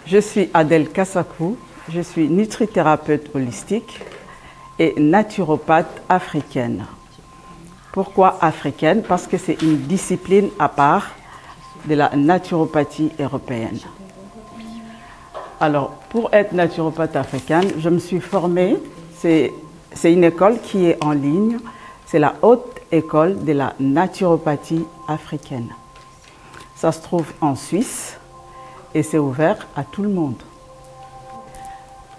Je suis Adèle Kassakou, je suis nutrithérapeute holistique et naturopathe africaine. Pourquoi africaine? Parce que c'est une discipline à part de la naturopathie européenne. Alors, pour être naturopathe africaine, je me suis formée, c'est une école qui est en ligne, c'est la Haute École de la naturopathie africaine. Ça se trouve en Suisse et c'est ouvert à tout le monde.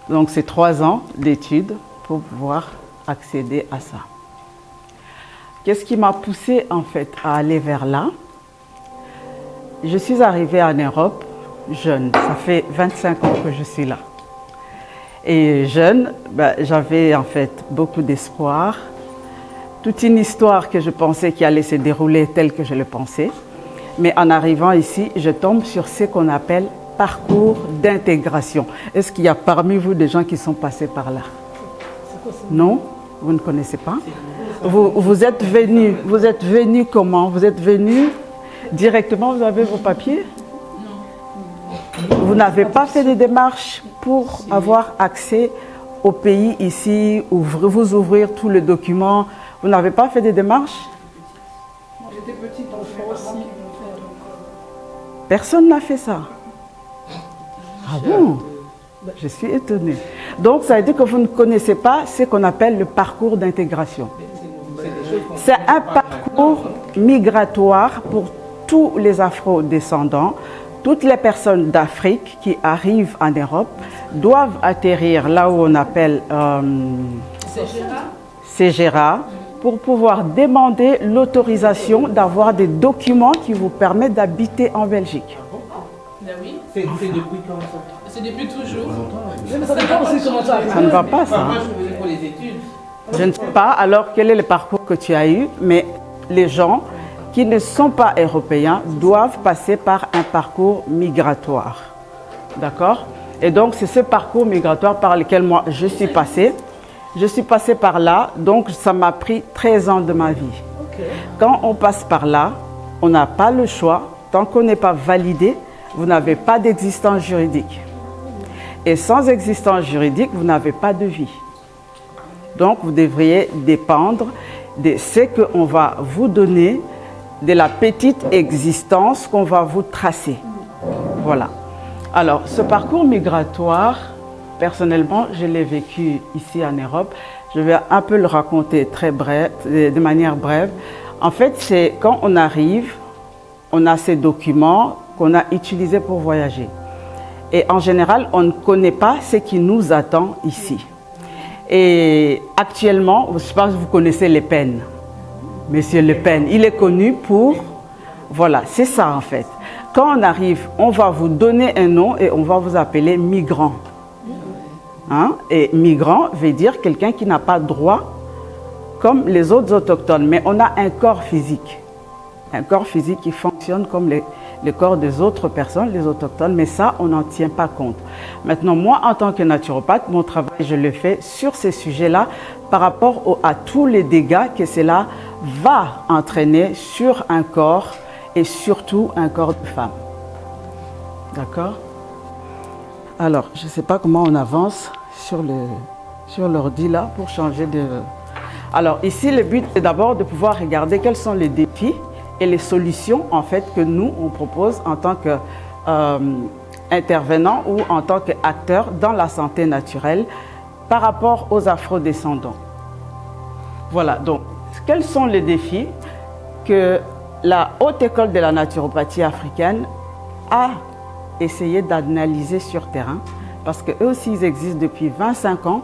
Donc, c'est 3 ans d'études pour pouvoir accéder à ça. Qu'est-ce qui m'a poussée en fait à aller vers là? Je suis arrivée en Europe jeune, ça fait 25 ans que je suis là. Et jeune, j'avais en fait beaucoup d'espoir, toute une histoire que je pensais qui allait se dérouler telle que je le pensais. Mais en arrivant ici, je tombe sur ce qu'on appelle parcours d'intégration. Est-ce qu'il y a parmi vous des gens qui sont passés par là? Non? Vous ne connaissez pas? Vous êtes venus comment? Vous êtes venus directement, vous avez vos papiers? Vous n'avez pas fait de démarches pour avoir accès au pays ici, vous ouvrir tous les documents? Vous n'avez pas fait de démarches? J'étais petite enfant aussi. Personne n'a fait ça. Ah bon? Je suis étonnée. Donc, ça veut dire que vous ne connaissez pas ce qu'on appelle le parcours d'intégration. C'est un parcours migratoire pour tous les afro-descendants. Toutes les personnes d'Afrique qui arrivent en Europe doivent atterrir là où on appelle Ségéra pour pouvoir demander l'autorisation d'avoir des documents qui vous permettent d'habiter en Belgique. Oui. C'est depuis quand ça? C'est depuis toujours. Ça ne va pas, ça. Moi, je venais pour les études. Je ne sais pas alors quel est le parcours que tu as eu, mais les gens qui ne sont pas européens doivent passer par un parcours migratoire. D'accord? Et donc, c'est ce parcours migratoire par lequel moi, je suis passée. Je suis passée par là, donc ça m'a pris 13 ans de ma vie. Okay. Quand on passe par là, on n'a pas le choix. Tant qu'on n'est pas validé, vous n'avez pas d'existence juridique. Et sans existence juridique, vous n'avez pas de vie. Donc, vous devriez dépendre de ce qu'on va vous donner, de la petite existence qu'on va vous tracer. Voilà. Alors, ce parcours migratoire, personnellement, je l'ai vécu ici en Europe. Je vais un peu le raconter de manière brève. En fait, c'est quand on arrive, on a ces documents qu'on a utilisés pour voyager. Et en général, on ne connaît pas ce qui nous attend ici. Et actuellement, je ne sais pas si vous connaissez Le Pen. Monsieur Le Pen, il est connu pour... Voilà, c'est ça en fait. Quand on arrive, on va vous donner un nom et on va vous appeler migrant. Hein? Et migrant veut dire quelqu'un qui n'a pas droit comme les autres autochtones. Mais on a un corps physique. Un corps physique qui fonctionne comme le corps des autres personnes, les autochtones. Mais ça, on n'en tient pas compte. Maintenant, moi, en tant que naturopathe, mon travail, je le fais sur ces sujets-là par rapport à tous les dégâts que cela va entraîner sur un corps et surtout un corps de femme. D'accord? Alors, je ne sais pas comment on avance sur l'ordi là pour changer de... Alors ici, le but est d'abord de pouvoir regarder quels sont les défis et les solutions en fait que nous, on propose en tant qu'intervenants ou en tant qu'acteurs dans la santé naturelle par rapport aux afro-descendants. Voilà, donc quels sont les défis que la Haute École de la naturopathie africaine a essayé d'analyser sur terrain, parce qu'eux aussi ils existent depuis 25 ans.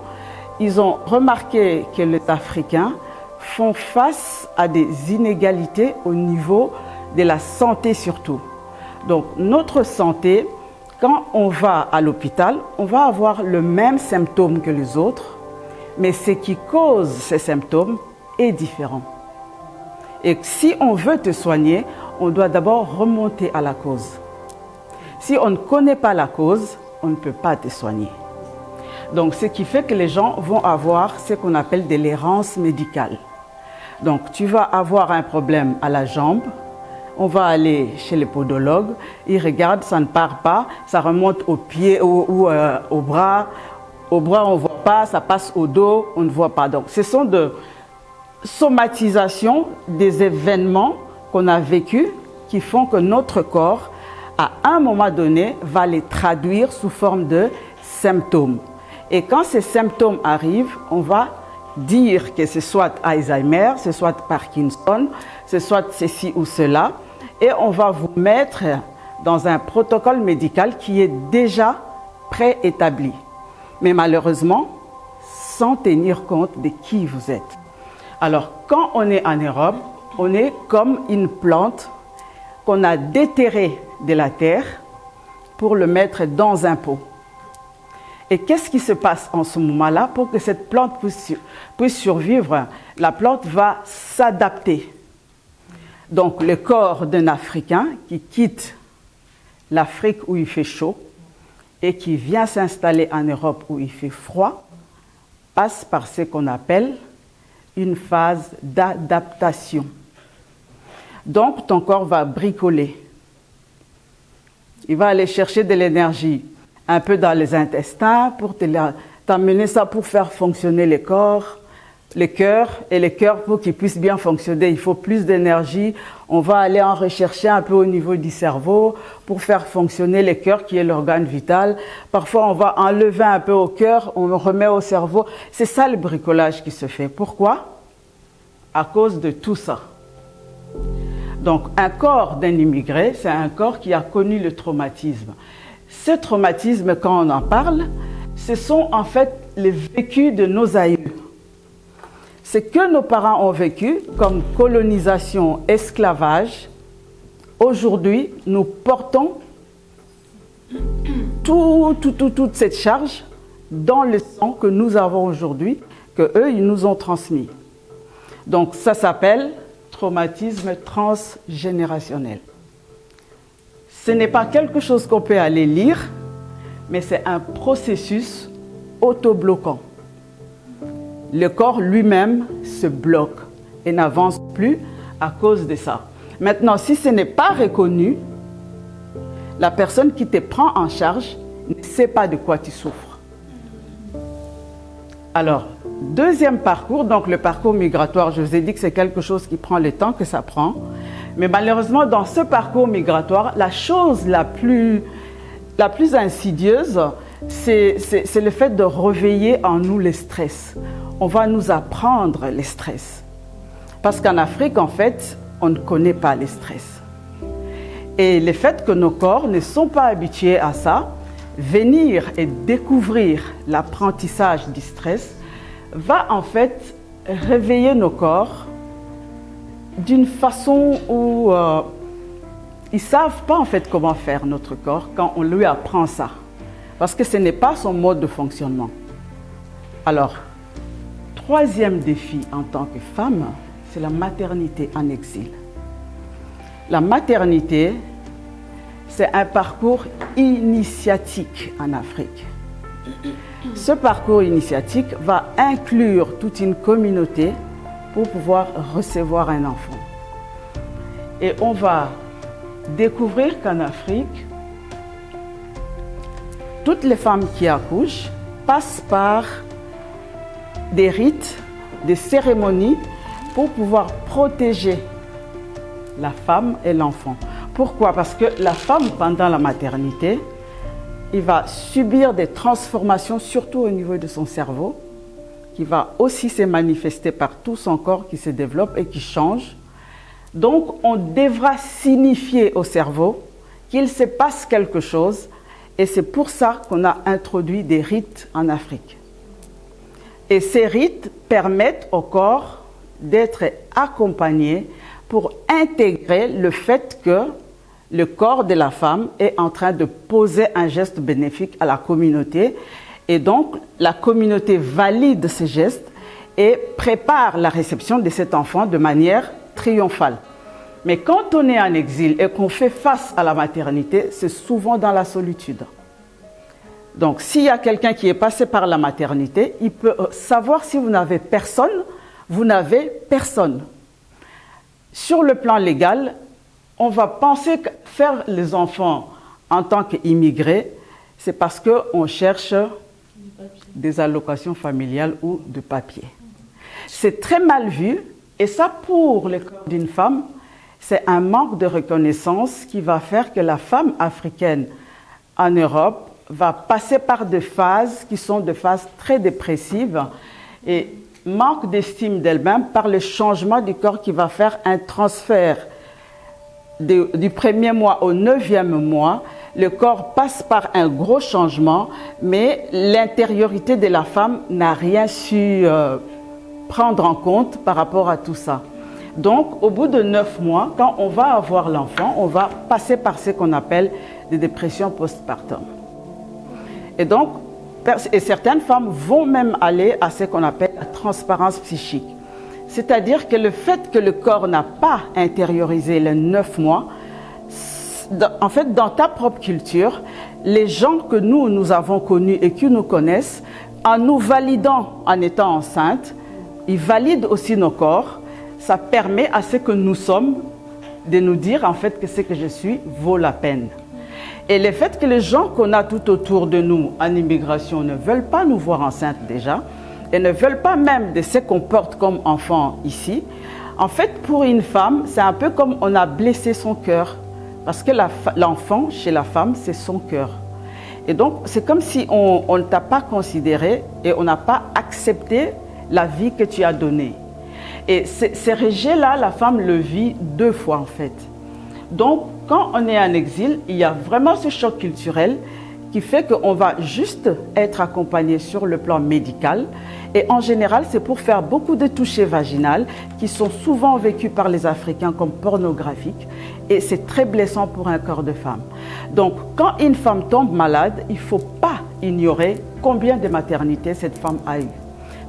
Ils ont remarqué que les Africains font face à des inégalités au niveau de la santé surtout. Donc notre santé, quand on va à l'hôpital, on va avoir le même symptôme que les autres, mais ce qui cause ces symptômes est différent. Et si on veut te soigner, on doit d'abord remonter à la cause. Si on ne connaît pas la cause, on ne peut pas te soigner. Donc, ce qui fait que les gens vont avoir ce qu'on appelle de l'errance médicale. Donc, tu vas avoir un problème à la jambe, on va aller chez les podologues, ils regardent, ça ne part pas, ça remonte aux pieds ou aux bras. Au bras, on ne voit pas, ça passe au dos, on ne voit pas. Donc, ce sont de somatisations des événements qu'on a vécus qui font que notre corps, à un moment donné, va les traduire sous forme de symptômes. Et quand ces symptômes arrivent, on va dire que ce soit Alzheimer, ce soit Parkinson, ce soit ceci ou cela, et on va vous mettre dans un protocole médical qui est déjà préétabli. Mais malheureusement, sans tenir compte de qui vous êtes. Alors, quand on est anaérobe, on est comme une plante qu'on a déterrée de la terre pour le mettre dans un pot. Et qu'est-ce qui se passe en ce moment-là pour que cette plante puisse survivre? La plante va s'adapter. Donc, le corps d'un Africain qui quitte l'Afrique où il fait chaud et qui vient s'installer en Europe où il fait froid, passe par ce qu'on appelle une phase d'adaptation. Donc, ton corps va bricoler. Il va aller chercher de l'énergie un peu dans les intestins pour t'amener ça pour faire fonctionner le corps, le cœur. Et le cœur, pour qu'il puisse bien fonctionner, il faut plus d'énergie. On va aller en rechercher un peu au niveau du cerveau pour faire fonctionner le cœur qui est l'organe vital. Parfois, on va enlever un peu au cœur, on remet au cerveau. C'est ça le bricolage qui se fait. Pourquoi? À cause de tout ça. Donc, un corps d'un immigré, c'est un corps qui a connu le traumatisme. Ce traumatisme, quand on en parle, ce sont en fait les vécus de nos aïeux. Ce que nos parents ont vécu comme colonisation, esclavage, aujourd'hui, nous portons toute cette charge dans le sang que nous avons aujourd'hui, que eux, ils nous ont transmis. Donc, ça s'appelle traumatisme transgénérationnel. Ce n'est pas quelque chose qu'on peut aller lire, mais c'est un processus autobloquant. Le corps lui-même se bloque et n'avance plus à cause de ça. Maintenant, si ce n'est pas reconnu, la personne qui te prend en charge ne sait pas de quoi tu souffres. Alors, deuxième parcours, donc le parcours migratoire, je vous ai dit que c'est quelque chose qui prend le temps que ça prend. Mais malheureusement, dans ce parcours migratoire, la chose la plus insidieuse, c'est le fait de réveiller en nous le stress. On va nous apprendre le stress. Parce qu'en Afrique, en fait, on ne connaît pas le stress. Et le fait que nos corps ne sont pas habitués à ça, venir et découvrir l'apprentissage du stress va en fait réveiller nos corps d'une façon où ils ne savent pas en fait comment faire notre corps quand on lui apprend ça. Parce que ce n'est pas son mode de fonctionnement. Alors, troisième défi en tant que femme, c'est la maternité en exil. La maternité, c'est un parcours initiatique en Afrique. Ce parcours initiatique va inclure toute une communauté pour pouvoir recevoir un enfant. Et on va découvrir qu'en Afrique, toutes les femmes qui accouchent passent par des rites, des cérémonies pour pouvoir protéger la femme et l'enfant. Pourquoi? Parce que la femme, pendant la maternité, il va subir des transformations, surtout au niveau de son cerveau, qui va aussi se manifester par tout son corps qui se développe et qui change. Donc, on devra signifier au cerveau qu'il se passe quelque chose, et c'est pour ça qu'on a introduit des rites en Afrique. Et ces rites permettent au corps d'être accompagné pour intégrer le fait que le corps de la femme est en train de poser un geste bénéfique à la communauté. Et donc, la communauté valide ce geste et prépare la réception de cet enfant de manière triomphale. Mais quand on est en exil et qu'on fait face à la maternité, c'est souvent dans la solitude. Donc, s'il y a quelqu'un qui est passé par la maternité, il peut savoir si vous n'avez personne, vous n'avez personne. Sur le plan légal, on va penser que faire les enfants en tant qu'immigrés, c'est parce qu'on cherche des allocations familiales ou de papier. C'est très mal vu, et ça, pour le corps d'une femme, c'est un manque de reconnaissance qui va faire que la femme africaine en Europe va passer par des phases qui sont des phases très dépressives et manque d'estime d'elle-même par le changement du corps qui va faire un transfert du premier mois au 9e mois. Le corps passe par un gros changement, mais l'intériorité de la femme n'a rien su prendre en compte par rapport à tout ça. Donc, au bout de 9 mois, quand on va avoir l'enfant, on va passer par ce qu'on appelle des dépressions postpartum. Et donc, certaines femmes vont même aller à ce qu'on appelle la transparence psychique. C'est-à-dire que le fait que le corps n'a pas intériorisé les 9 mois, en fait, dans ta propre culture, les gens que nous avons connus et qui nous connaissent, en nous validant en étant enceintes, ils valident aussi nos corps. Ça permet à ce que nous sommes de nous dire en fait que ce que je suis vaut la peine. Et le fait que les gens qu'on a tout autour de nous en immigration ne veulent pas nous voir enceintes déjà et ne veulent pas même de ce qu'on porte comme enfant ici, en fait pour une femme, c'est un peu comme on a blessé son cœur parce que l'enfant chez la femme, c'est son cœur. Et donc c'est comme si on ne t'a pas considéré et on n'a pas accepté la vie que tu as donnée. Et ces rejets-là, la femme le vit 2 fois en fait. Donc, quand on est en exil, il y a vraiment ce choc culturel qui fait qu'on va juste être accompagné sur le plan médical. Et en général, c'est pour faire beaucoup de touchés vaginales qui sont souvent vécus par les Africains comme pornographiques. Et c'est très blessant pour un corps de femme. Donc, quand une femme tombe malade, il ne faut pas ignorer combien de maternités cette femme a eu.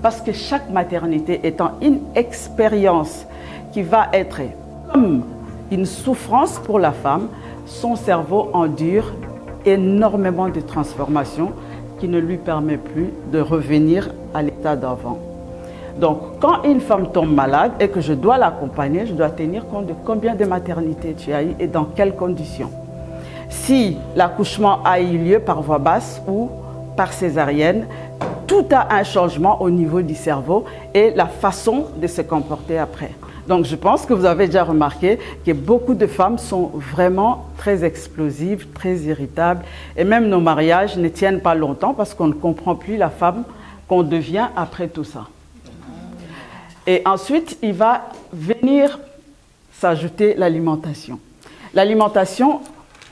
Parce que chaque maternité étant une expérience qui va être comme une souffrance pour la femme, son cerveau endure énormément de transformations qui ne lui permet plus de revenir à l'état d'avant. Donc, quand une femme tombe malade et que je dois l'accompagner, je dois tenir compte de combien de maternités tu as eu et dans quelles conditions. Si l'accouchement a eu lieu par voie basse ou par césarienne, tout a un changement au niveau du cerveau et la façon de se comporter après. Donc je pense que vous avez déjà remarqué que beaucoup de femmes sont vraiment très explosives, très irritables. Et même nos mariages ne tiennent pas longtemps parce qu'on ne comprend plus la femme qu'on devient après tout ça. Et ensuite, il va venir s'ajouter l'alimentation. L'alimentation,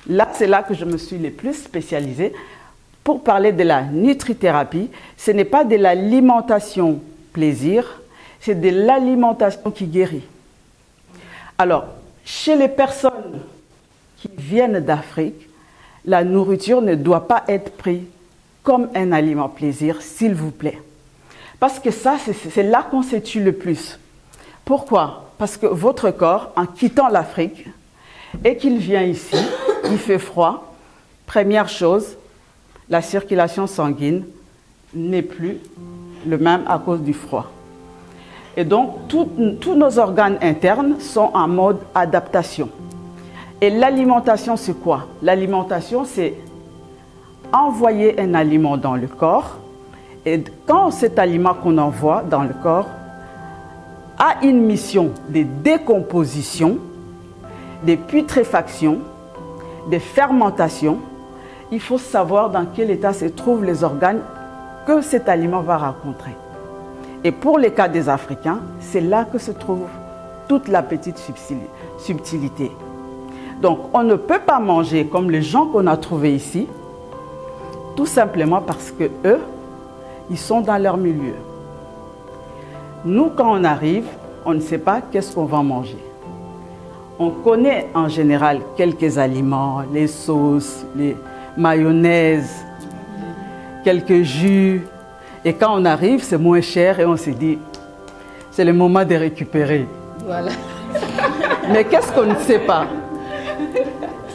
là, c'est là que je me suis le plus spécialisée. Pour parler de la nutrithérapie, ce n'est pas de l'alimentation plaisir, c'est de l'alimentation qui guérit. Alors, chez les personnes qui viennent d'Afrique, la nourriture ne doit pas être prise comme un aliment plaisir, s'il vous plaît. Parce que ça, c'est là qu'on se tue le plus. Pourquoi? Parce que votre corps, en quittant l'Afrique, et qu'il vient ici, il fait froid, première chose, la circulation sanguine n'est plus le même à cause du froid. Et donc, tous nos organes internes sont en mode adaptation. Et l'alimentation, c'est quoi? L'alimentation, c'est envoyer un aliment dans le corps. Et quand cet aliment qu'on envoie dans le corps a une mission de décomposition, de putréfaction, de fermentation, il faut savoir dans quel état se trouvent les organes que cet aliment va rencontrer. Et pour les cas des Africains, c'est là que se trouve toute la petite subtilité. Donc, on ne peut pas manger comme les gens qu'on a trouvés ici, tout simplement parce que eux, ils sont dans leur milieu. Nous, quand on arrive, on ne sait pas qu'est-ce qu'on va manger. On connaît en général quelques aliments, les sauces, les mayonnaises, quelques jus. Et quand on arrive, c'est moins cher et on se dit, c'est le moment de récupérer. Voilà. Mais qu'est-ce qu'on ne sait pas?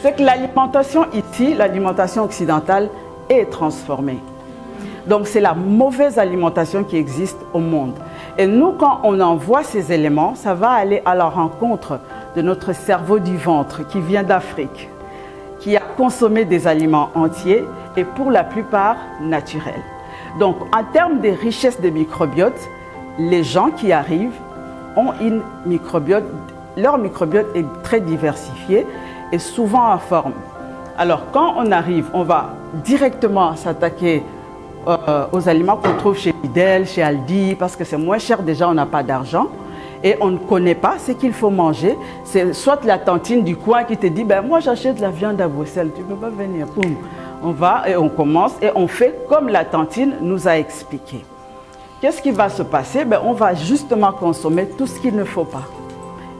C'est que l'alimentation ici, l'alimentation occidentale, est transformée. Donc c'est la mauvaise alimentation qui existe au monde. Et nous, quand on envoie ces éléments, ça va aller à la rencontre de notre cerveau du ventre qui vient d'Afrique, qui a consommé des aliments entiers et pour la plupart naturels. Donc, en termes de richesse des microbiotes, les gens qui arrivent ont une microbiote, leur microbiote est très diversifié et souvent en forme. Alors, quand on arrive, on va directement s'attaquer aux aliments qu'on trouve chez Lidl, chez Aldi, parce que c'est moins cher, déjà on n'a pas d'argent et on ne connaît pas ce qu'il faut manger. C'est soit la tantine du coin qui te dit, ben moi j'achète de la viande à Bruxelles, tu ne peux pas venir. Boum. On va et on commence et on fait comme la tantine nous a expliqué. Qu'est-ce qui va se passer? Ben, on va justement consommer tout ce qu'il ne faut pas.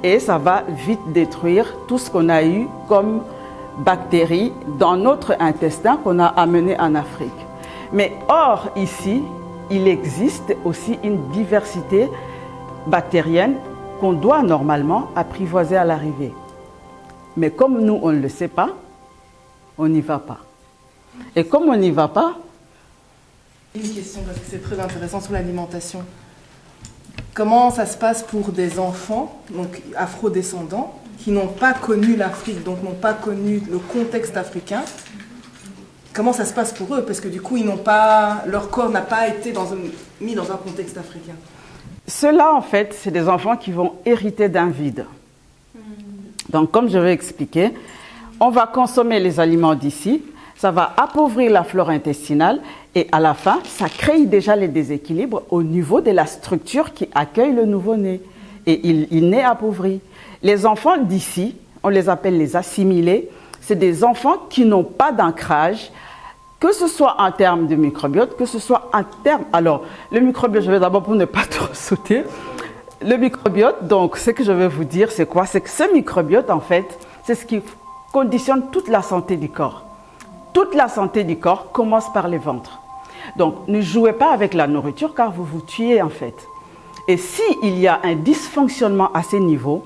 Et ça va vite détruire tout ce qu'on a eu comme bactéries dans notre intestin qu'on a amené en Afrique. Mais hors ici, il existe aussi une diversité bactérienne qu'on doit normalement apprivoiser à l'arrivée. Mais comme nous, on ne le sait pas, on n'y va pas. Et comme on n'y va pas... Une question, parce que c'est très intéressant sur l'alimentation. Comment ça se passe pour des enfants, donc afro-descendants, qui n'ont pas connu l'Afrique, donc n'ont pas connu le contexte africain? Comment ça se passe pour eux? Parce que du coup, leur corps n'a pas été mis dans un contexte africain. Ceux-là, en fait, c'est des enfants qui vont hériter d'un vide. Donc, comme je vais expliquer, on va consommer les aliments d'ici, ça va appauvrir la flore intestinale et à la fin, ça crée déjà les déséquilibres au niveau de la structure qui accueille le nouveau-né. Et il naît appauvri. Les enfants d'ici, on les appelle les assimilés, c'est des enfants qui n'ont pas d'ancrage, que ce soit en termes de microbiote, que ce soit en termes... Alors, le microbiote, je vais d'abord pour ne pas trop sauter. Le microbiote, donc, ce que je vais vous dire, c'est quoi? C'est que ce microbiote, en fait, c'est ce qui conditionne toute la santé du corps. Toute la santé du corps commence par les ventres. Donc, ne jouez pas avec la nourriture car vous vous tuez, en fait. Et s'il y a un dysfonctionnement à ces niveaux,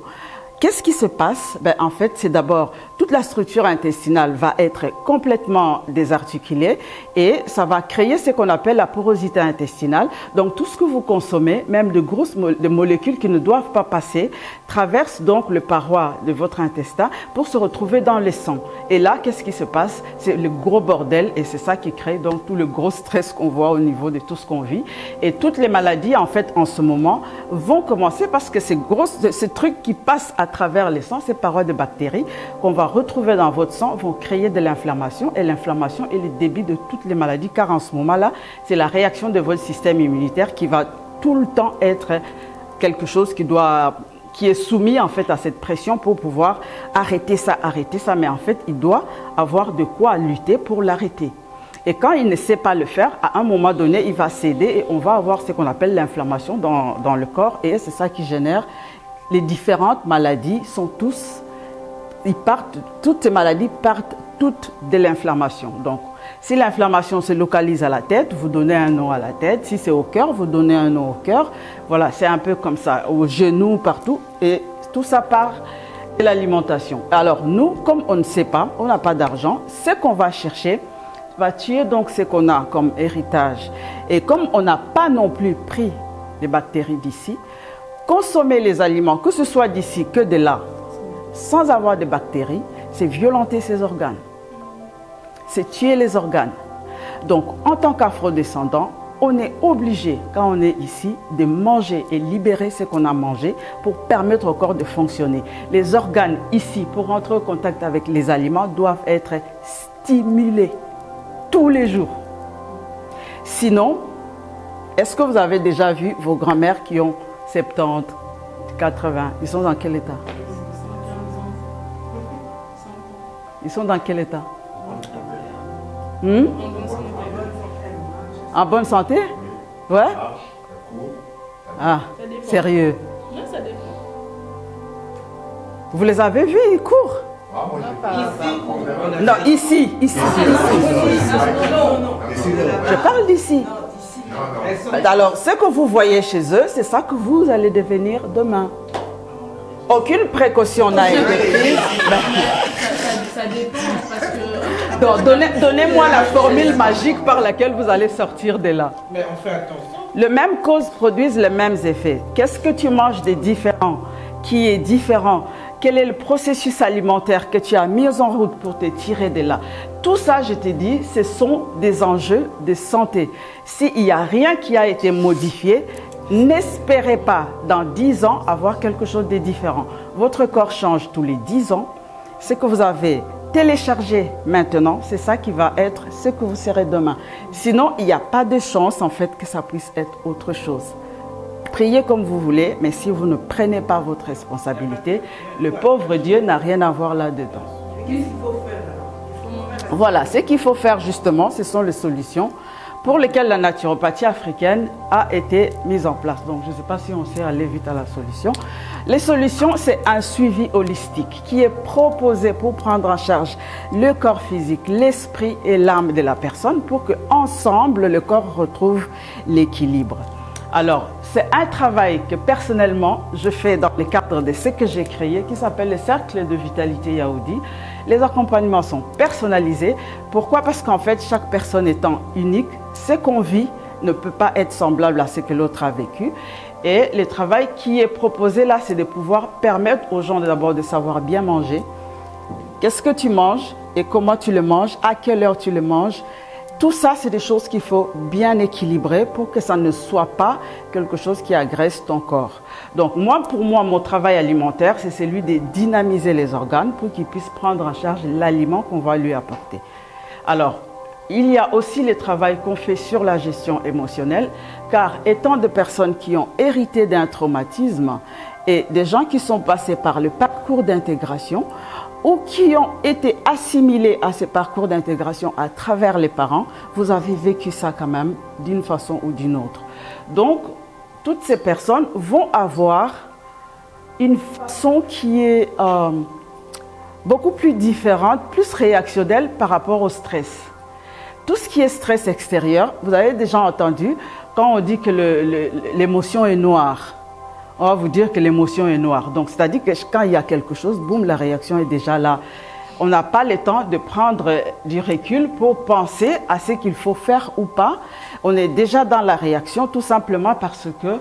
qu'est-ce qui se passe? Ben, en fait, c'est d'abord toute la structure intestinale va être complètement désarticulée et ça va créer ce qu'on appelle la porosité intestinale. Donc, tout ce que vous consommez, même de molécules qui ne doivent pas passer, traversent donc le paroi de votre intestin pour se retrouver dans le sang. Et là, qu'est-ce qui se passe? C'est le gros bordel et c'est ça qui crée donc tout le gros stress qu'on voit au niveau de tout ce qu'on vit. Et toutes les maladies, en fait, en ce moment, vont commencer parce que ces trucs qui passent à travers le sang, ces parois de bactéries qu'on va retrouver dans votre sang vont créer de l'inflammation et l'inflammation est le début de toutes les maladies car en ce moment-là, c'est la réaction de votre système immunitaire qui va tout le temps être quelque chose qui est soumis en fait à cette pression pour pouvoir arrêter ça, mais en fait, il doit avoir de quoi lutter pour l'arrêter. Et quand il ne sait pas le faire, à un moment donné, il va céder et on va avoir ce qu'on appelle l'inflammation dans le corps et c'est ça qui génère les différentes maladies toutes ces maladies partent toutes de l'inflammation. Donc, si l'inflammation se localise à la tête, vous donnez un nom à la tête. Si c'est au cœur, vous donnez un nom au cœur. Voilà, c'est un peu comme ça, aux genoux, partout. Et tout ça part de l'alimentation. Alors, nous, comme on ne sait pas, on n'a pas d'argent, ce qu'on va chercher va tuer donc ce qu'on a comme héritage. Et comme on n'a pas non plus pris les bactéries d'ici, consommer les aliments, que ce soit d'ici que de là, sans avoir de bactéries, c'est violenter ses organes. C'est tuer les organes. Donc, en tant qu'afro-descendant, on est obligé, quand on est ici, de manger et libérer ce qu'on a mangé pour permettre au corps de fonctionner. Les organes ici, pour rentrer en contact avec les aliments, doivent être stimulés tous les jours. Sinon, est-ce que vous avez déjà vu vos grands-mères qui ont 70, 80, ils sont dans quel état? Ils sont dans quel état? En bonne santé? Ouais? Ah, sérieux? Oui, ça dépend. Vous les avez vus, ils courent? Non, ici. Je parle d'ici. Alors, ce que vous voyez chez eux, c'est ça que vous allez devenir demain. Aucune précaution n'a été prise. Ça dépend parce que... Donc, donnez-moi la formule magique par laquelle vous allez sortir de là. Mais on fait attention. Les mêmes causes produisent les mêmes effets. Qu'est-ce que tu manges de différent? Qui est différent? quel est le processus alimentaire que tu as mis en route pour te tirer de là. Tout ça, je t'ai dit, ce sont des enjeux de santé. S'il n'y a rien qui a été modifié, n'espérez pas dans 10 ans avoir quelque chose de différent. Votre corps change tous les 10 ans. Ce que vous avez téléchargé maintenant, c'est ça qui va être ce que vous serez demain. Sinon, il n'y a pas de chance en fait que ça puisse être autre chose. Priez comme vous voulez, mais si vous ne prenez pas votre responsabilité, le pauvre Dieu n'a rien à voir là-dedans. Qu'est-ce qu'il faut faire? Voilà, ce qu'il faut faire justement, ce sont les solutions pour lesquelles la naturopathie africaine a été mise en place. Donc, je ne sais pas si on sait aller vite à la solution. Les solutions, c'est un suivi holistique qui est proposé pour prendre en charge le corps physique, l'esprit et l'âme de la personne pour qu'ensemble, le corps retrouve l'équilibre. Alors, c'est un travail que personnellement, je fais dans le cadre de ce que j'ai créé qui s'appelle le Cercle de Vitalité Yaoudi. Les accompagnements sont personnalisés. Pourquoi? Parce qu'en fait, chaque personne étant unique, ce qu'on vit ne peut pas être semblable à ce que l'autre a vécu. Et le travail qui est proposé là, c'est de pouvoir permettre aux gens d'abord de savoir bien manger. Qu'est-ce que tu manges et comment tu le manges, à quelle heure tu le manges. Tout ça, c'est des choses qu'il faut bien équilibrer pour que ça ne soit pas quelque chose qui agresse ton corps. Donc pour moi, mon travail alimentaire, c'est celui de dynamiser les organes pour qu'ils puissent prendre en charge l'aliment qu'on va lui apporter. Alors, il y a aussi le travail qu'on fait sur la gestion émotionnelle, car étant des personnes qui ont hérité d'un traumatisme et des gens qui sont passés par le parcours d'intégration, ou qui ont été assimilés à ces parcours d'intégration à travers les parents, vous avez vécu ça quand même d'une façon ou d'une autre. Donc, toutes ces personnes vont avoir une façon qui est beaucoup plus différente, plus réactionnelle par rapport au stress. Tout ce qui est stress extérieur, vous avez déjà entendu quand on dit que l'émotion est noire. On va vous dire que l'émotion est noire. Donc, c'est-à-dire que quand il y a quelque chose, boum, la réaction est déjà là. On n'a pas le temps de prendre du recul pour penser à ce qu'il faut faire ou pas. On est déjà dans la réaction tout simplement parce que,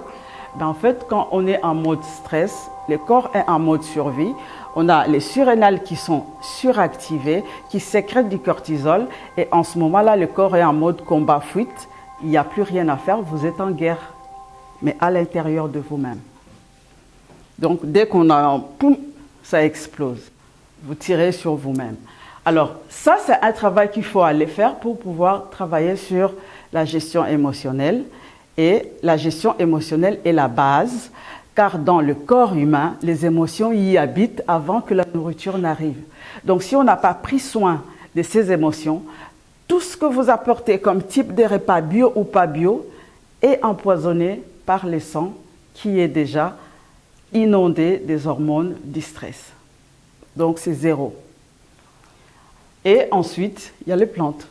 en fait, quand on est en mode stress, le corps est en mode survie. On a les surrénales qui sont suractivées, qui sécrètent du cortisol. Et en ce moment-là, le corps est en mode combat-fuite. Il n'y a plus rien à faire, vous êtes en guerre, mais à l'intérieur de vous-même. Donc, dès qu'on a poum, ça explose. Vous tirez sur vous-même. Alors, ça, c'est un travail qu'il faut aller faire pour pouvoir travailler sur la gestion émotionnelle. Et la gestion émotionnelle est la base, car dans le corps humain, les émotions y habitent avant que la nourriture n'arrive. Donc, si on n'a pas pris soin de ces émotions, tout ce que vous apportez comme type de repas bio ou pas bio est empoisonné par le sang qui est déjà inondé des hormones du stress. Donc, c'est zéro. Et ensuite, il y a les plantes.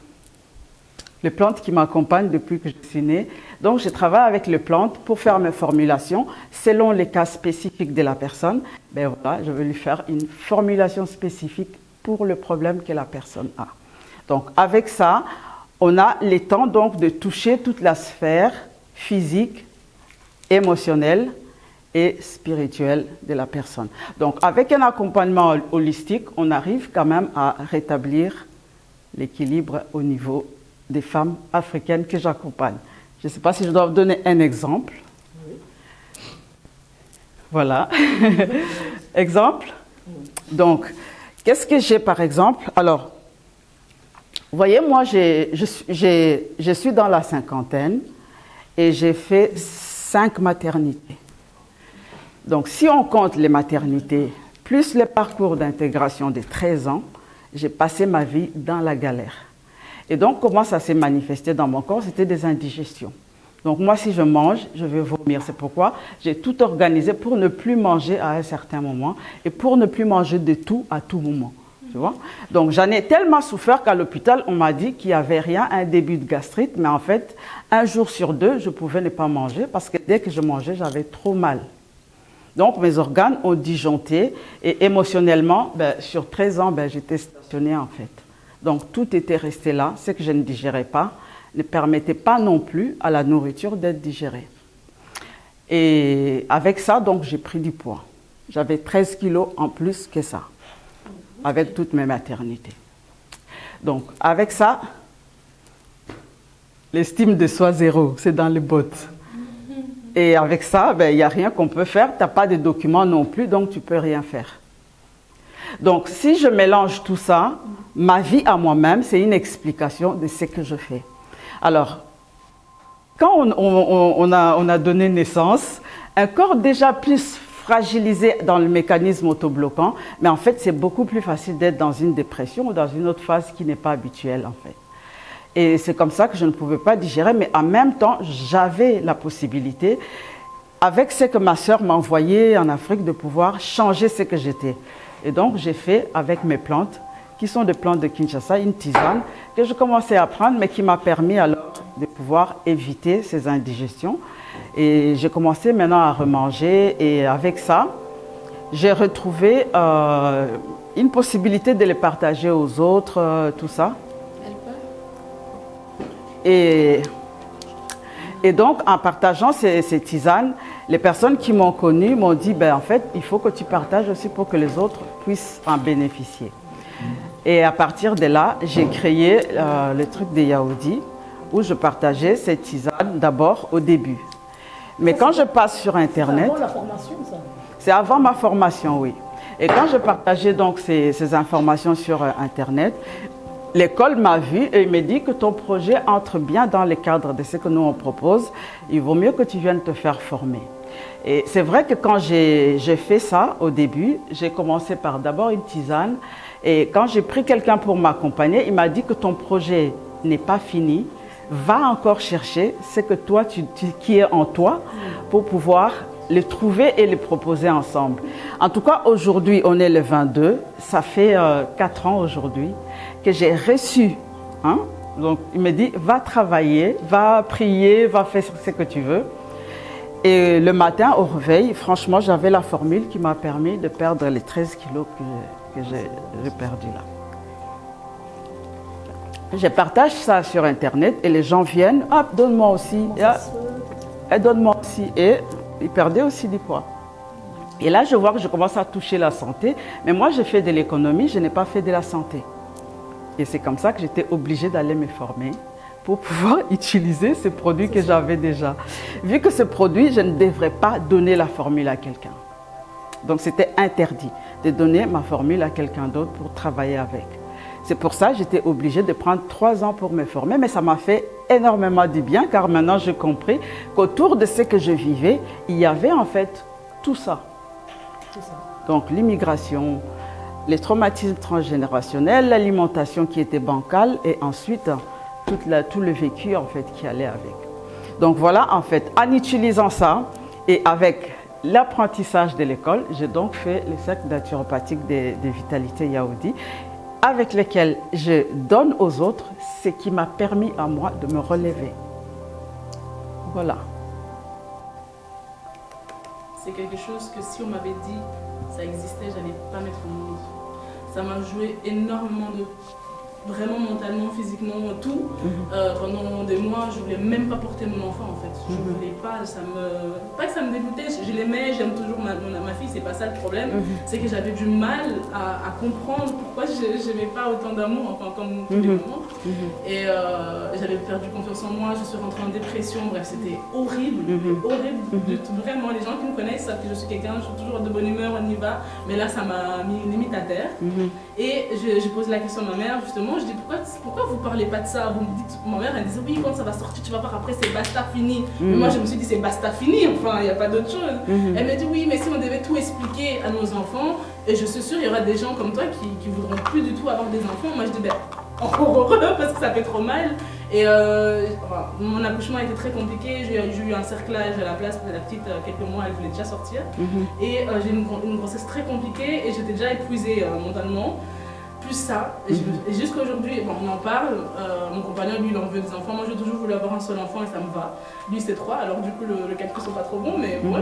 Les plantes qui m'accompagnent depuis que je suis née. Donc, je travaille avec les plantes pour faire mes formulations selon les cas spécifiques de la personne. Ben voilà, je vais lui faire une formulation spécifique pour le problème que la personne a. Donc, avec ça, on a le temps donc de toucher toute la sphère physique, émotionnelle et spirituelle de la personne. Donc, avec un accompagnement holistique, on arrive quand même à rétablir l'équilibre au niveau des femmes africaines que j'accompagne. Je ne sais pas si je dois vous donner un exemple. Oui. Voilà. Exemple. Donc, qu'est-ce que j'ai par exemple? Alors, vous voyez, moi, je suis dans la cinquantaine et j'ai fait 5 maternités. Donc, si on compte les maternités, plus le parcours d'intégration de 13 ans, j'ai passé ma vie dans la galère. Et donc, comment ça s'est manifesté dans mon corps? C'était des indigestions. Donc, moi, si je mange, je vais vomir. C'est pourquoi j'ai tout organisé pour ne plus manger à un certain moment et pour ne plus manger de tout à tout moment. Tu vois? Donc, j'en ai tellement souffert qu'à l'hôpital, on m'a dit qu'il n'y avait rien, un début de gastrite. Mais en fait, 1 jour sur 2, je pouvais ne pas manger parce que dès que je mangeais, j'avais trop mal. Donc, mes organes ont disjoncté et émotionnellement, sur 13 ans, j'étais stationnée en fait. Donc, tout était resté là. Ce que je ne digérais pas ne permettait pas non plus à la nourriture d'être digérée. Et avec ça, donc, j'ai pris du poids. J'avais 13 kilos en plus que ça, avec toutes mes maternités. Donc, avec ça, l'estime de soi zéro, c'est dans les bottes. Et avec ça, il n'y a rien qu'on peut faire. Tu n'as pas de documents non plus, donc tu ne peux rien faire. Donc, si je mélange tout ça, ma vie à moi-même, c'est une explication de ce que je fais. Alors, quand on a donné naissance, un corps déjà plus fragilisé dans le mécanisme autobloquant, mais en fait, c'est beaucoup plus facile d'être dans une dépression ou dans une autre phase qui n'est pas habituelle, en fait. Et c'est comme ça que je ne pouvais pas digérer, mais en même temps, j'avais la possibilité, avec ce que ma sœur m'a envoyé en Afrique, de pouvoir changer ce que j'étais. Et donc, j'ai fait avec mes plantes, qui sont des plantes de Kinshasa, une tisane que je commençais à prendre, mais qui m'a permis alors de pouvoir éviter ces indigestions. Et j'ai commencé maintenant à remanger, et avec ça, j'ai retrouvé une possibilité de les partager aux autres, tout ça. Et donc, en partageant ces tisanes, les personnes qui m'ont connue m'ont dit, en fait, il faut que tu partages aussi pour que les autres puissent en bénéficier. Et à partir de là, j'ai créé le truc des Yaoundis, où je partageais ces tisanes d'abord au début. Mais quand je passe sur Internet... C'est avant la formation, ça? C'est avant ma formation, oui. Et quand je partageais donc ces informations sur Internet, l'école m'a vu et m'a dit que ton projet entre bien dans le cadre de ce que nous on propose. Il vaut mieux que tu viennes te faire former. Et c'est vrai que quand j'ai fait ça au début, j'ai commencé par d'abord une tisane. Et quand j'ai pris quelqu'un pour m'accompagner, il m'a dit que ton projet n'est pas fini. Va encore chercher ce que toi, qui est en toi pour pouvoir les trouver et les proposer ensemble. En tout cas, aujourd'hui, on est le 22. Ça fait 4 ans aujourd'hui que j'ai reçu. Donc, il me dit, va travailler, va prier, va faire ce que tu veux. Et le matin, au réveil, franchement, j'avais la formule qui m'a permis de perdre les 13 kilos que j'ai perdu là. Je partage ça sur Internet et les gens viennent, hop, donne-moi aussi, et donne-moi aussi. Et ils perdaient aussi du poids. Et là, je vois que je commence à toucher la santé, mais moi, j'ai fait de l'économie, je n'ai pas fait de la santé. Et c'est comme ça que j'étais obligée d'aller me former pour pouvoir utiliser ce produit que j'avais déjà. Vu que ce produit, je ne devrais pas donner la formule à quelqu'un. Donc, c'était interdit de donner ma formule à quelqu'un d'autre pour travailler avec. C'est pour ça que j'étais obligée de prendre 3 ans pour me former, mais ça m'a fait énormément du bien, car maintenant j'ai compris qu'autour de ce que je vivais, il y avait en fait tout ça. Donc l'immigration, les traumatismes transgénérationnels, l'alimentation qui était bancale et ensuite tout le vécu en fait qui allait avec. Donc voilà, en fait, en utilisant ça et avec l'apprentissage de l'école, j'ai donc fait le cercle naturopathique de Vitalité Yaoundis, avec lesquels je donne aux autres ce qui m'a permis à moi de me relever. Voilà. C'est quelque chose que si on m'avait dit ça existait, je n'allais pas mettre au monde. Ça m'a joué énormément vraiment mentalement, physiquement, tout. Pendant des mois, je ne voulais même pas porter mon enfant en fait. Je ne voulais pas, pas que ça me dégoûtait, je l'aimais, j'aime toujours ma fille, c'est pas ça le problème. C'est que j'avais du mal à comprendre pourquoi je n'aimais pas autant d'amour, enfin comme tous les moments. Et j'avais perdu confiance en moi, je suis rentrée en dépression, bref, c'était horrible, horrible. Vraiment, les gens qui me connaissent savent que je suis quelqu'un, je suis toujours de bonne humeur, on y va. Mais là, ça m'a mis limite à terre. Et je pose la question à ma mère, justement. Je dis pourquoi vous parlez pas de ça? Vous me dites, ma mère elle disait oui, quand ça va sortir, tu vas voir après c'est basta fini. Mais moi je me suis dit c'est basta fini, enfin il n'y a pas d'autre chose. Elle me dit oui, mais si on devait tout expliquer à nos enfants, et je suis sûre il y aura des gens comme toi qui voudront plus du tout avoir des enfants. Moi je dis encore heureux parce que ça fait trop mal. Et mon accouchement a été très compliqué, j'ai eu un cerclage à la place de la petite, quelques mois elle voulait déjà sortir. Et j'ai eu une grossesse très compliquée et j'étais déjà épuisée mentalement. Plus ça, et jusqu'à aujourd'hui, on en parle, mon compagnon lui il en veut des enfants, moi j'ai toujours voulu avoir un seul enfant et ça me va. Lui c'est 3, alors du coup le calcul sont pas trop bons, mais ouais.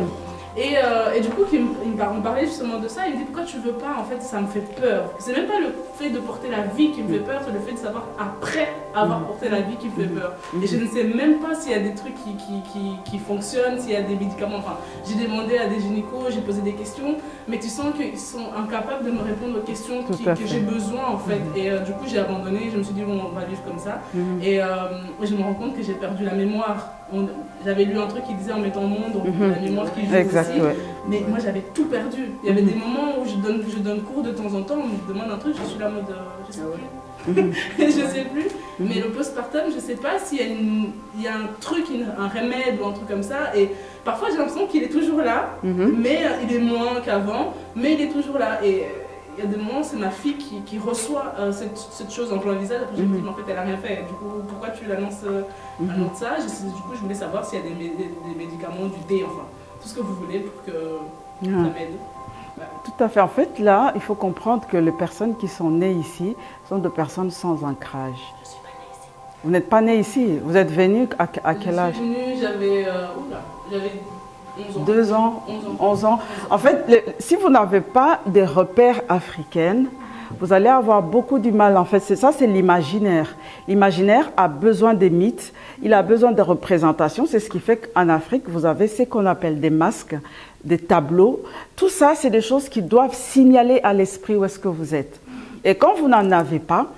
Et du coup, on parlait justement de ça. Il me dit pourquoi tu veux pas? En fait, ça me fait peur. C'est même pas le fait de porter la vie qui me fait peur, c'est le fait de savoir après avoir porté la vie qui me fait peur. Et je ne sais même pas s'il y a des trucs qui fonctionnent, s'il y a des médicaments. Enfin, j'ai demandé à des gynécos, j'ai posé des questions, mais tu sens qu'ils sont incapables de me répondre aux questions que j'ai besoin en fait. Et du coup, j'ai abandonné. Je me suis dit bon, on va vivre comme ça. Et je me rends compte que j'ai perdu la mémoire. J'avais lu un truc qui disait en mettant au monde, donc la mémoire qui joue aussi. Ouais. Mais moi j'avais tout perdu. Il y avait des moments où je donne cours de temps en temps, on me demande un truc, je suis là en mode je sais plus. Je sais plus. Mais le postpartum, je sais pas s'il y a un truc, un remède ou un truc comme ça. Et parfois j'ai l'impression qu'il est toujours là, mais il est moins qu'avant, mais il est toujours là. Et il y a des moments, c'est ma fille qui reçoit cette chose en plein visage. Après, je me dis, mais en fait, elle n'a rien fait. Du coup, pourquoi tu l'annonces ça? Du coup, je voulais savoir s'il y a des médicaments, du thé, enfin, tout ce que vous voulez pour que ça m'aide. Ouais. Tout à fait. En fait, là, il faut comprendre que les personnes qui sont nées ici sont des personnes sans ancrage. Je ne suis pas née ici. Vous n'êtes pas née ici. Vous êtes venue à quel âge? Je suis venue, j'avais 11 ans. 2 ans, 11 ans. En fait, si vous n'avez pas des repères africains, vous allez avoir beaucoup du mal. En fait, c'est l'imaginaire. L'imaginaire a besoin des mythes, il a besoin de représentations. C'est ce qui fait qu'en Afrique, vous avez ce qu'on appelle des masques, des tableaux. Tout ça, c'est des choses qui doivent signaler à l'esprit où est-ce que vous êtes. Et quand vous n'en avez pas,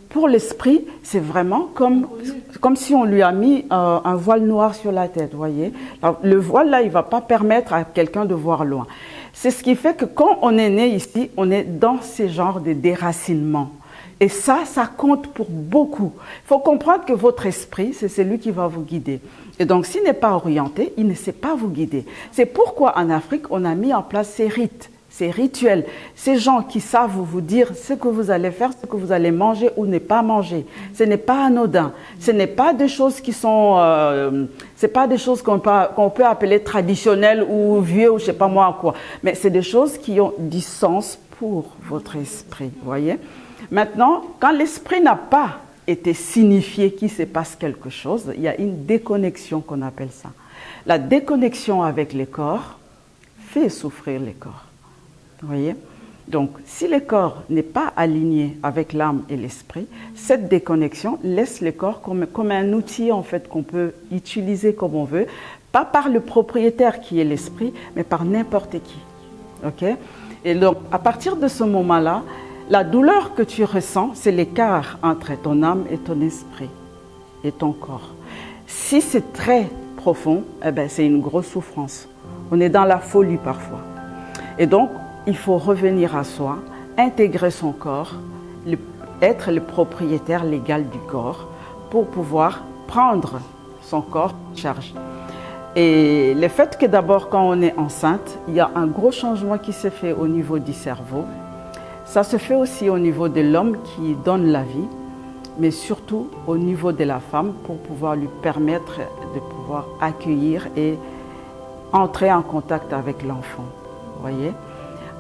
pour l'esprit, c'est vraiment comme si on lui a mis un voile noir sur la tête, voyez. Le voile, là, il ne va pas permettre à quelqu'un de voir loin. C'est ce qui fait que quand on est né ici, on est dans ces genres de déracinement. Et ça compte pour beaucoup. Il faut comprendre que votre esprit, c'est celui qui va vous guider. Et donc, s'il n'est pas orienté, il ne sait pas vous guider. C'est pourquoi en Afrique, on a mis en place ces rites. Ces rituels, ces gens qui savent vous dire ce que vous allez faire, ce que vous allez manger ou ne pas manger. Ce n'est pas anodin. Ce n'est pas des choses qui sont, c'est pas des choses qu'on peut appeler traditionnelles ou vieux ou je sais pas moi quoi. Mais c'est des choses qui ont du sens pour votre esprit, voyez. Maintenant, quand l'esprit n'a pas été signifié qu'il se passe quelque chose, il y a une déconnexion qu'on appelle ça. La déconnexion avec les corps fait souffrir les corps. Vous voyez? Donc, si le corps n'est pas aligné avec l'âme et l'esprit, cette déconnexion laisse le corps comme un outil en fait qu'on peut utiliser comme on veut, pas par le propriétaire qui est l'esprit, mais par n'importe qui. Ok? Et donc, à partir de ce moment-là, la douleur que tu ressens, c'est l'écart entre ton âme et ton esprit et ton corps. Si c'est très profond, eh ben, c'est une grosse souffrance. On est dans la folie parfois. Et donc, il faut revenir à soi, intégrer son corps, être le propriétaire légal du corps pour pouvoir prendre son corps en charge. Et le fait que d'abord, quand on est enceinte, il y a un gros changement qui se fait au niveau du cerveau. Ça se fait aussi au niveau de l'homme qui donne la vie, mais surtout au niveau de la femme pour pouvoir lui permettre de pouvoir accueillir et entrer en contact avec l'enfant. Vous voyez?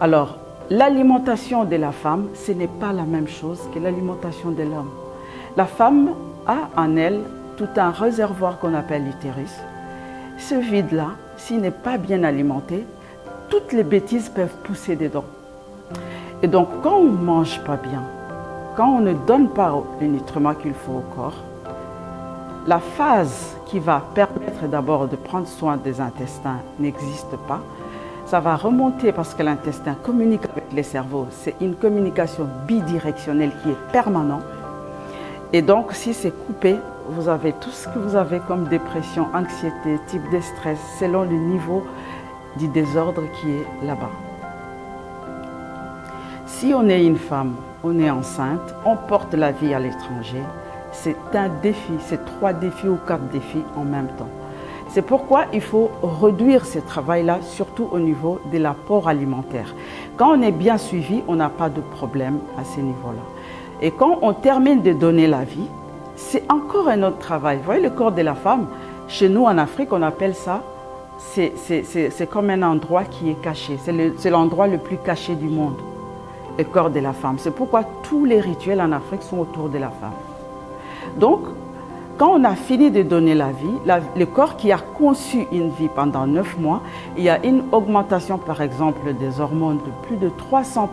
Alors, l'alimentation de la femme, ce n'est pas la même chose que l'alimentation de l'homme. La femme a en elle tout un réservoir qu'on appelle l'utérus. Ce vide-là, s'il n'est pas bien alimenté, toutes les bêtises peuvent pousser dedans. Et donc, quand on ne mange pas bien, quand on ne donne pas les nutriments qu'il faut au corps, la phase qui va permettre d'abord de prendre soin des intestins n'existe pas. Ça va remonter parce que l'intestin communique avec les cerveaux. C'est une communication bidirectionnelle qui est permanente. Et donc, si c'est coupé, vous avez tout ce que vous avez comme dépression, anxiété, type de stress, selon le niveau du désordre qui est là-bas. Si on est une femme, on est enceinte, on porte la vie à l'étranger, c'est un défi, c'est 3 défis ou 4 défis en même temps. C'est pourquoi il faut réduire ce travail-là, surtout au niveau de l'apport alimentaire. Quand on est bien suivi, on n'a pas de problème à ce niveau-là. Et quand on termine de donner la vie, c'est encore un autre travail. Vous voyez le corps de la femme, chez nous en Afrique, on appelle ça, c'est comme un endroit qui est caché. C'est l'endroit le plus caché du monde, le corps de la femme. C'est pourquoi tous les rituels en Afrique sont autour de la femme. Donc, Quand on a fini de donner la vie, le corps qui a conçu une vie pendant 9 mois, il y a une augmentation par exemple des hormones de plus de 300%.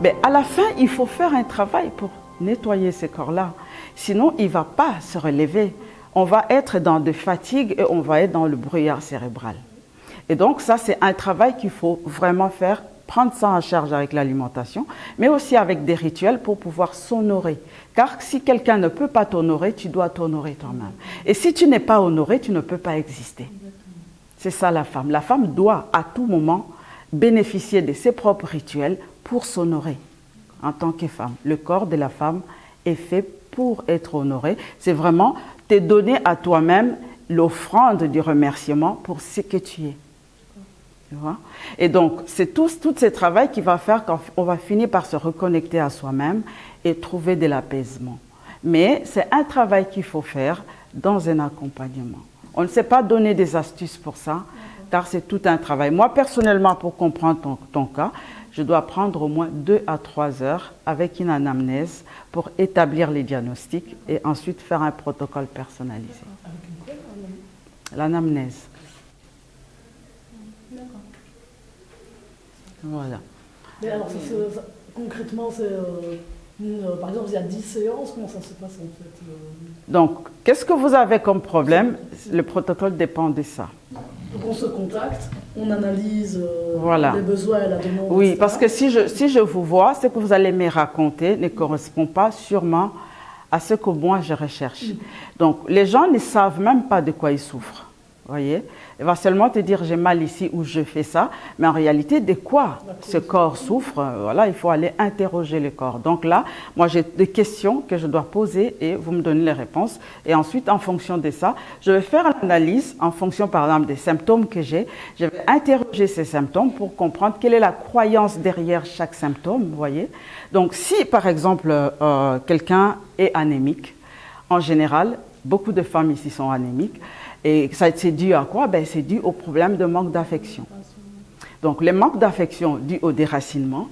Mais à la fin, il faut faire un travail pour nettoyer ces corps-là. Sinon, il ne va pas se relever. On va être dans des fatigues et on va être dans le brouillard cérébral. Et donc ça, c'est un travail qu'il faut vraiment faire, prendre ça en charge avec l'alimentation, mais aussi avec des rituels pour pouvoir s'honorer. Car si quelqu'un ne peut pas t'honorer, tu dois t'honorer toi-même. Et si tu n'es pas honoré, tu ne peux pas exister. C'est ça la femme. La femme doit à tout moment bénéficier de ses propres rituels pour s'honorer en tant que femme. Le corps de la femme est fait pour être honoré. C'est vraiment te donner à toi-même l'offrande du remerciement pour ce que tu es. Tu vois? Et donc, c'est tout ce travail qui va faire qu'on va finir par se reconnecter à soi-même et trouver de l'apaisement. Mais c'est un travail qu'il faut faire dans un accompagnement. On ne sait pas donner des astuces pour ça, car c'est tout un travail. Moi, personnellement, pour comprendre ton cas, je dois prendre au moins 2 à 3 heures avec une anamnèse pour établir les diagnostics et ensuite faire un protocole personnalisé. L'anamnèse. Voilà. Mais alors, concrètement, par exemple, il y a 10 séances, comment ça se passe en fait Donc, qu'est-ce que vous avez comme problème? Le protocole dépend de ça. Donc, on se contacte, on analyse voilà. les besoins et la demande. Oui, etc. parce que si je vous vois, ce que vous allez me raconter ne correspond pas sûrement à ce que moi je recherche. Donc, les gens ne savent même pas de quoi ils souffrent. Voyez, il va seulement te dire j'ai mal ici ou je fais ça, mais en réalité de quoi ce corps souffre, voilà, il faut aller interroger le corps. Donc là, moi j'ai des questions que je dois poser et vous me donnez les réponses et ensuite en fonction de ça, je vais faire l'analyse en fonction par exemple des symptômes que j'ai, je vais interroger ces symptômes pour comprendre quelle est la croyance derrière chaque symptôme, vous voyez. Donc si par exemple quelqu'un est anémique, en général, beaucoup de femmes ici sont anémiques. Et ça c'est dû à quoi? Ben, c'est dû au problème de manque d'affection. Donc le manque d'affection dû au déracinement,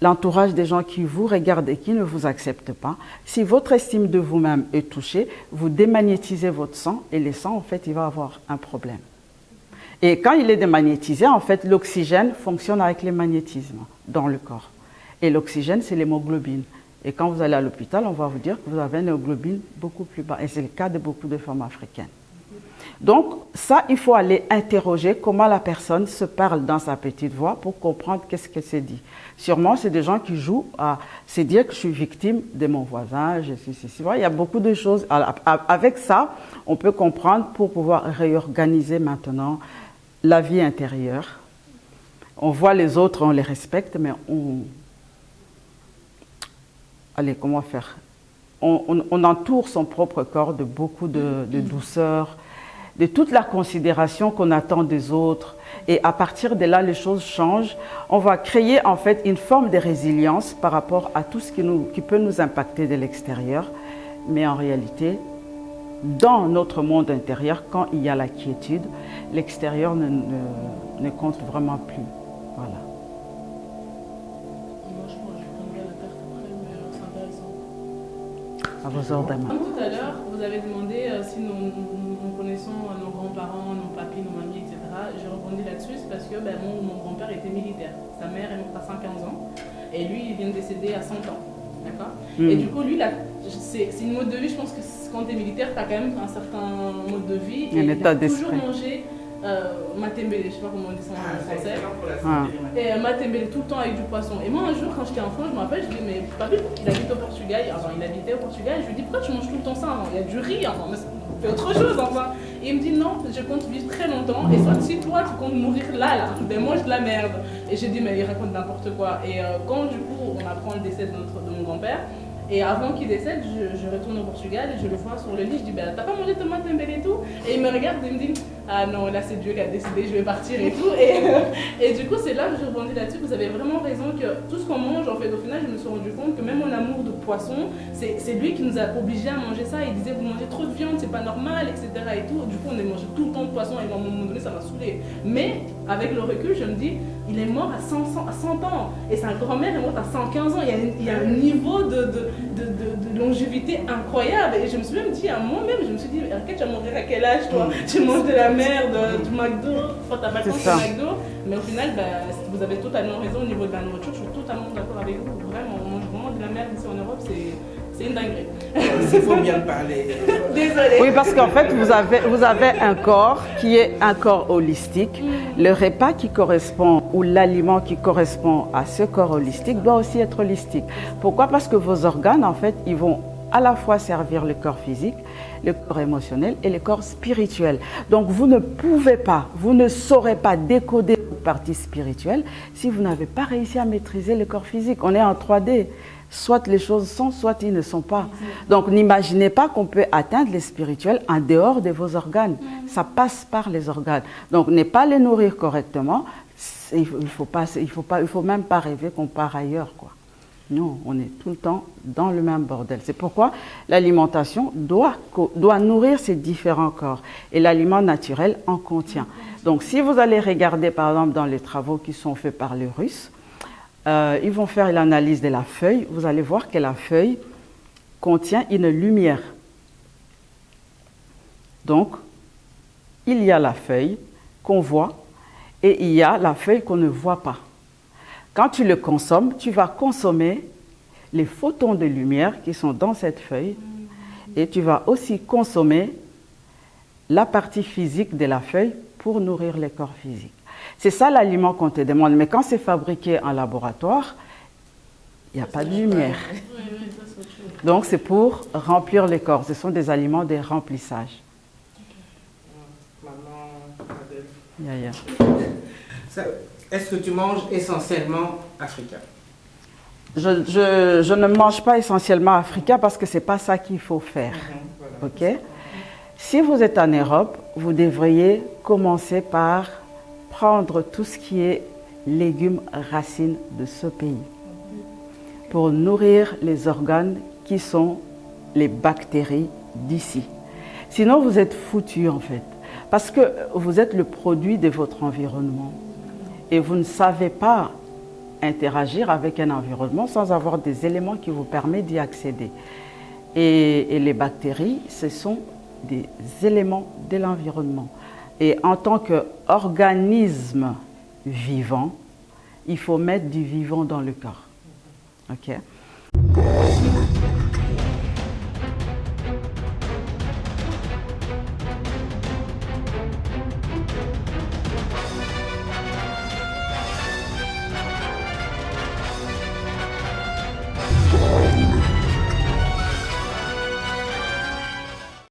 l'entourage des gens qui vous regardent et qui ne vous acceptent pas, si votre estime de vous-même est touchée, vous démagnétisez votre sang et le sang en fait il va avoir un problème. Et quand il est démagnétisé, en fait l'oxygène fonctionne avec le magnétisme dans le corps. Et l'oxygène c'est l'hémoglobine. Et quand vous allez à l'hôpital, on va vous dire que vous avez une hémoglobine beaucoup plus bas. Et c'est le cas de beaucoup de femmes africaines. Donc, ça, il faut aller interroger comment la personne se parle dans sa petite voix pour comprendre qu'est-ce qu'elle s'est dit. Sûrement, c'est des gens qui jouent à se dire que je suis victime de mon voisin, je suis ceci. Il y a beaucoup de choses. Avec ça, on peut comprendre pour pouvoir réorganiser maintenant la vie intérieure. On voit les autres, on les respecte, mais allez, comment faire? On entoure son propre corps de beaucoup de douceur, de toute la considération qu'on attend des autres. Et à partir de là, les choses changent. On va créer en fait une forme de résilience par rapport à tout ce qui peut nous impacter de l'extérieur. Mais en réalité, dans notre monde intérieur, quand il y a la quiétude, l'extérieur ne compte vraiment plus. Voilà. À vos ordres. Comme tout à l'heure, vous avez demandé si nous connaissons nos grands-parents, nos papis, nos mamies, etc. J'ai rebondi là-dessus, c'est parce que mon grand-père était militaire. Sa mère est morte à 115 ans et lui, il vient de décéder à 100 ans. D'accord. Et du coup, lui, c'est une mode de vie. Je pense que quand tu es militaire, tu as quand même un certain mode de vie. Et il a toujours mangé matembele, je sais pas comment on dit ça en français. Et matembele tout le temps avec du poisson. Et moi un jour quand j'étais enfant, je me rappelle, je dis mais papy, il habite au Portugal, enfin il habitait au Portugal, je lui dis pourquoi tu manges tout le temps ça? Il y a du riz, enfin, mais fais autre chose enfin. Et il me dit non, je compte vivre très longtemps et soit si toi tu comptes mourir là, ben mange de la merde. Et j'ai dit mais il raconte n'importe quoi. Et quand du coup on apprend le décès de mon grand-père, et avant qu'il décède, je retourne au Portugal et je le vois sur le lit, je dis bah, t'as pas mangé tomate tempeh et tout? Et il me regarde et il me dit ah non, là c'est Dieu qui a décidé, je vais partir et tout. Et du coup, c'est là que je rebondis là-dessus. Vous avez vraiment raison que tout ce qu'on mange, en fait, au final, je me suis rendu compte que même mon amour de poisson, c'est lui qui nous a obligés à manger ça. Il disait vous mangez trop de viande, c'est pas normal, etc. Et tout. Du coup, on a mangé tout le temps de poisson et à un moment donné, ça m'a saoulé. Mais avec le recul, je me dis il est mort à 100 ans et sa grand-mère est morte à 115 ans. Il y a un niveau de de longévité incroyable. Et je me suis même dit à moi-même, je me suis dit, tu vas mourir à quel âge toi? Tu manges de la merde, du McDo, enfin t'as pas le temps du McDo. Mais au final, vous avez totalement raison au niveau de la nourriture, je suis totalement d'accord avec vous. Vraiment, on mange vraiment de la merde ici en Europe, c'est une dinguerie. Il faut bien parler. Désolée. Oui, parce qu'en fait, vous avez un corps qui est un corps holistique. Le repas qui correspond ou l'aliment qui correspond à ce corps holistique doit aussi être holistique. Pourquoi? Parce que vos organes, en fait, ils vont à la fois servir le corps physique, le corps émotionnel et le corps spirituel. Donc, vous ne pouvez pas, vous ne saurez pas décoder votre partie spirituelle si vous n'avez pas réussi à maîtriser le corps physique. On est en 3D. Soit les choses sont, soit ils ne sont pas. Donc n'imaginez pas qu'on peut atteindre les spirituels en dehors de vos organes. Ça passe par les organes. Donc ne pas les nourrir correctement, il faut même pas rêver qu'on part ailleurs, quoi. Non, on est tout le temps dans le même bordel. C'est pourquoi l'alimentation doit nourrir ces différents corps. Et l'aliment naturel en contient. Donc si vous allez regarder par exemple dans les travaux qui sont faits par les Russes, ils vont faire l'analyse de la feuille. Vous allez voir que la feuille contient une lumière. Donc, il y a la feuille qu'on voit et il y a la feuille qu'on ne voit pas. Quand tu le consommes, tu vas consommer les photons de lumière qui sont dans cette feuille et tu vas aussi consommer la partie physique de la feuille pour nourrir le corps physique. C'est ça l'aliment qu'on te demande. Mais quand c'est fabriqué en laboratoire, il n'y a pas de lumière. Donc c'est pour remplir les corps. Ce sont des aliments de remplissage. Maman, est-ce que tu manges essentiellement africain? Je ne mange pas essentiellement africain parce que ce n'est pas ça qu'il faut faire. Voilà. Ok? Si vous êtes en Europe, vous devriez commencer par prendre tout ce qui est légumes, racines de ce pays pour nourrir les organes qui sont les bactéries d'ici. Sinon, vous êtes foutu en fait, parce que vous êtes le produit de votre environnement et vous ne savez pas interagir avec un environnement sans avoir des éléments qui vous permettent d'y accéder. Et les bactéries, ce sont des éléments de l'environnement. Et en tant qu'organisme vivant, il faut mettre du vivant dans le corps. Ok?